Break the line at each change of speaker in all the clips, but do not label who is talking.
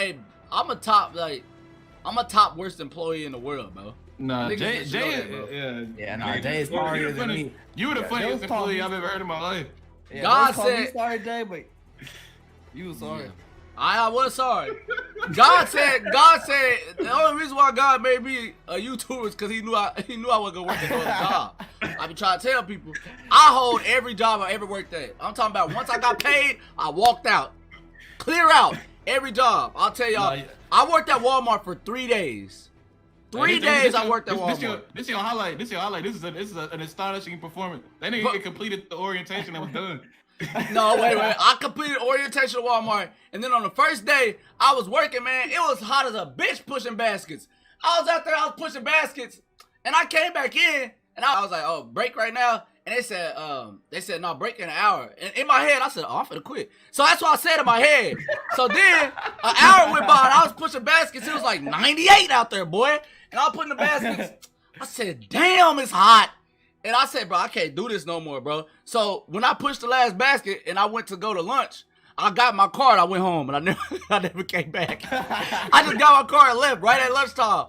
Hey, I'm a top worst employee in the world, bro.
Nah, Jay,
nah, Jay is sorrier than me.
You were the funniest employee I've ever heard in my life.
Yeah,
God
said
said,
sorry, Jay, but you was sorry.
Yeah. I was sorry. God said the only reason why God made me a YouTuber is because he knew I wasn't gonna work another job. I be trying to tell people, I hold every job I ever worked at. I'm talking about once I got paid, I walked out. Clear out every job. I'll tell y'all, I worked at Walmart for 3 days. 3 days I worked at Walmart.
This your highlight. This is an astonishing performance. That nigga completed the orientation that was done.
No, wait. I completed orientation at Walmart, and then on the first day, I was working, man. It was hot as a bitch pushing baskets. I was out there, I was pushing baskets, and I came back in, and I was like, oh, break right now. And they said, no, break in an hour. And in my head, I said, oh, I'm finna quit. So that's what I said in my head. So then, an hour went by, and I was pushing baskets. It was like 98 out there, boy. And I was putting the baskets. I said, damn, it's hot. And I said, bro, I can't do this no more, bro. So when I pushed the last basket and I went to go to lunch, I got my car and I went home, and I never came back. I just got my car and left right at lunchtime.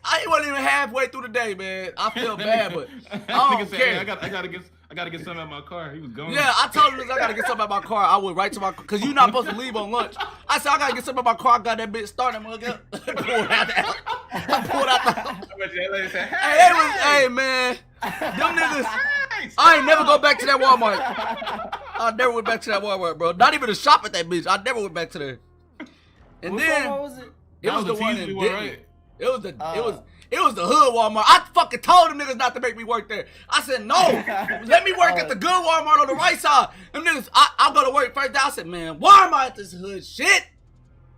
I wasn't even halfway through the day, man. I feel bad, but I don't care.
I gotta get something out of my car. He was going.
Yeah, I told him I gotta get something out of my car. I went right to my car because you're not supposed to leave on lunch. I said I gotta get something out of my car. I got that bitch started. I pulled out the. Hey man, them niggas. I ain't never go back to that Walmart. I never went back to that Walmart, bro. Not even to shop at that bitch. I never went back to there. And
what
then
was it?
It was the one in Denton.
Right?
It was the hood Walmart. I fucking told them niggas not to make me work there. I said no. Let me work at the good Walmart on the right side. Them niggas, I'll go to work first day. I said, man, why am I at this hood shit?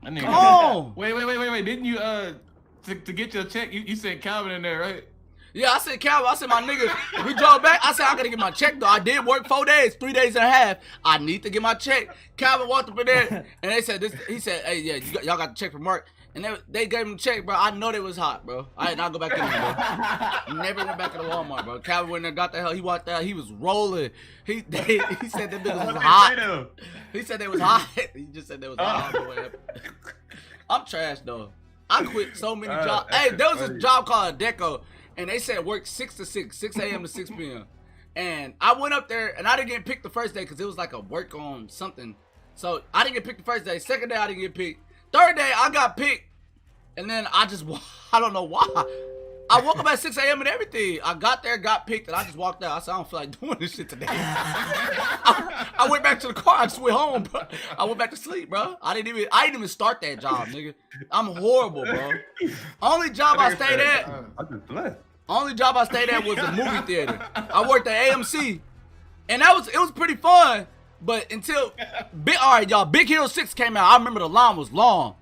Come on.
Wait. Didn't you to get your check? You said Calvin in there, right?
Yeah, I said Calvin. I said my nigga. We drove back. I said I gotta get my check though. I did work 4 days, 3 days and a half. I need to get my check. Calvin walked up in there and they said this. He said, hey, yeah, y'all got the check from Mark. And they gave him the check, bro. I know they was hot, bro. I did not go back in there, bro. Never went back to the Walmart, bro. Calvin went there, got the hell. He walked out. He was rolling. He said that niggas was hot. He said they was hot. He just said they was hot. I'm trash, though. I quit so many jobs. Hey, there was this job called Deco, and they said work 6 to 6, 6 a.m. to 6 p.m. And I went up there, and I didn't get picked the first day because it was like a work on something. So I didn't get picked the first day. Second day, I didn't get picked. Third day, I got picked. And then I don't know why. I woke up at 6 a.m. and everything. I got there, got picked, and I just walked out. I said, I don't feel like doing this shit today. I went back to the car. I just went home, bro. I went back to sleep, bro. I didn't even start that job, nigga. I'm horrible, bro. Only job I stayed at. Only job I stayed at was the movie theater. I worked at AMC, and it was pretty fun. But until Big Hero 6 came out, I remember the line was long.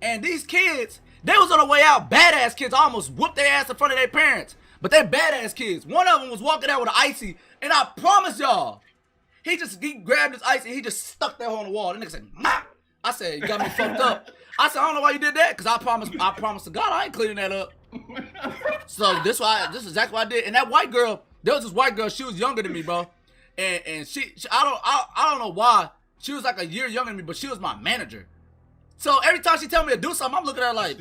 And these kids, they was on the way out, badass kids. I almost whooped their ass in front of their parents. But they're badass kids. One of them was walking out with an icy, and I promise y'all, he grabbed his icy, he just stuck that on the wall. The nigga said, "Ma!" I said, you got me fucked up. I said, I don't know why you did that, because I promised to God I ain't cleaning that up. So this is exactly what I did. And that white girl, there was this white girl, she was younger than me, bro. And she I don't know why. She was like a year younger than me, but she was my manager. So every time she tell me to do something, I'm looking at her like,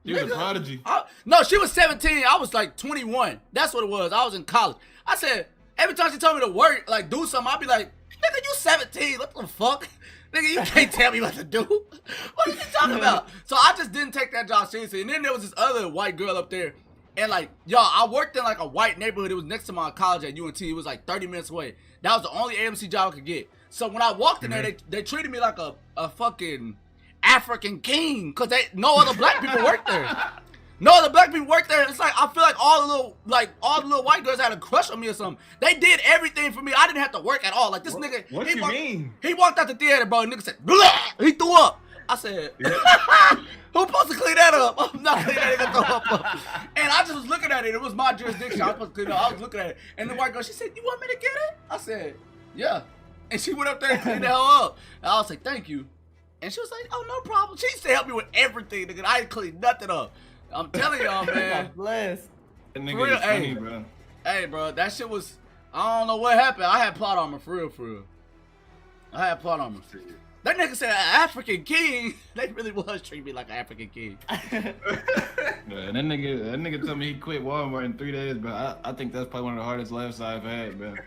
you was a prodigy.
No, she was 17. I was like 21. That's what it was. I was in college. I said, every time she told me to work, like do something, I'd be like, nigga, you 17. What the fuck? Nigga, you can't tell me what to do. What are you talking about? So I just didn't take that job seriously. And then there was this other white girl up there. And like, y'all, I worked in like a white neighborhood. It was next to my college at UNT. It was like 30 minutes away. That was the only AMC job I could get. So when I walked in there, they treated me like a fucking African king, because no other black people worked there. No other black people worked there. It's like I feel like all the little white girls had a crush on me or something. They did everything for me. I didn't have to work at all. Like this nigga.
What you mean?
He walked out the theater, bro. And nigga said, blah! He threw up. I said, who's supposed to clean that up? I'm not cleaning that nigga throw up. And I just was looking at it. It was my jurisdiction. I was supposed to clean it up. I was looking at it. And the white girl, she said, you want me to get it? I said, yeah. And she went up there and cleaned the hell up. And I was like, thank you. And she was like, oh, no problem. She used to help me with everything, nigga. I ain't cleaned nothing up. I'm telling y'all, man.
Bless.
That nigga is funny, bro.
Hey, bro, that shit was, I don't know what happened. I had plot armor, for real. I had plot armor. That nigga said African king. They really was treating me like an African king.
Yeah, that nigga told me he quit Walmart in 3 days, but I think that's probably one of the hardest laughs I've had, man.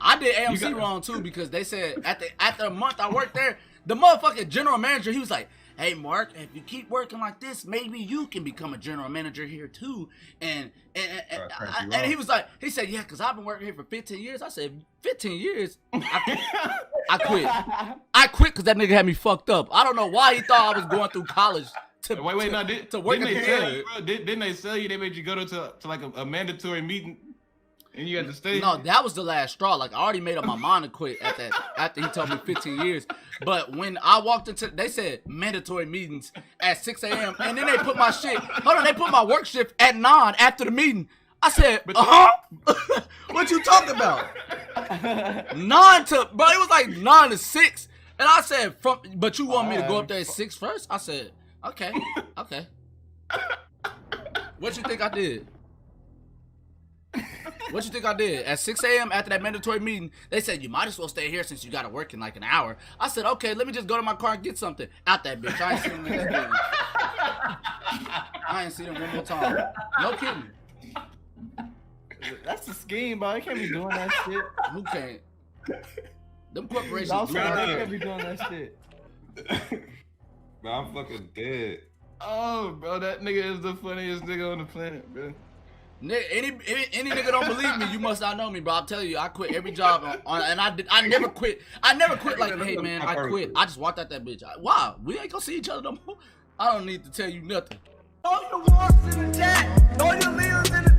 I did AMC wrong too because they said after a month I worked there, the motherfucking general manager, he was like, hey Mark, if you keep working like this, maybe you can become a general manager here too. And he was like, he said, yeah, because I've been working here for 15 years. I said, 15 years? I quit. I quit because that nigga had me fucked up. I don't know why he thought I was going through college to work
didn't they sell you? They made you go to like a mandatory meeting and you had to stay?
No, that was the last straw. Like, I already made up my mind to quit after he told me 15 years. But when I walked into, they said mandatory meetings at 6 a.m. And then they put my shit, they put my work shift at 9 after the meeting. I said, what you talking about? 9 to, bro, it was like 9 to 6. And I said, but you want me to go up there at 6 first? I said, okay. What you think I did? What you think I did? At 6 a.m. after that mandatory meeting, they said, you might as well stay here since you got to work in like an hour. I said, okay, let me just go to my car and get something. Out that bitch. I ain't seen them in that building. I ain't seen them one more time. No kidding.
That's the scheme, bro. You can't be doing that shit.
Who can't? Them corporations
they can't be doing that shit.
Bro, I'm fucking dead.
Oh, bro, that nigga is the funniest nigga on the planet, bro.
Any nigga don't believe me, you must not know me, bro. I'm telling you, I quit every job and I never quit. I never quit like, hey man, I quit. I just walked out that bitch. Wow, we ain't gonna see each other no more. I don't need to tell you nothing. Throw your wants in the chat. Throw your Lelands in the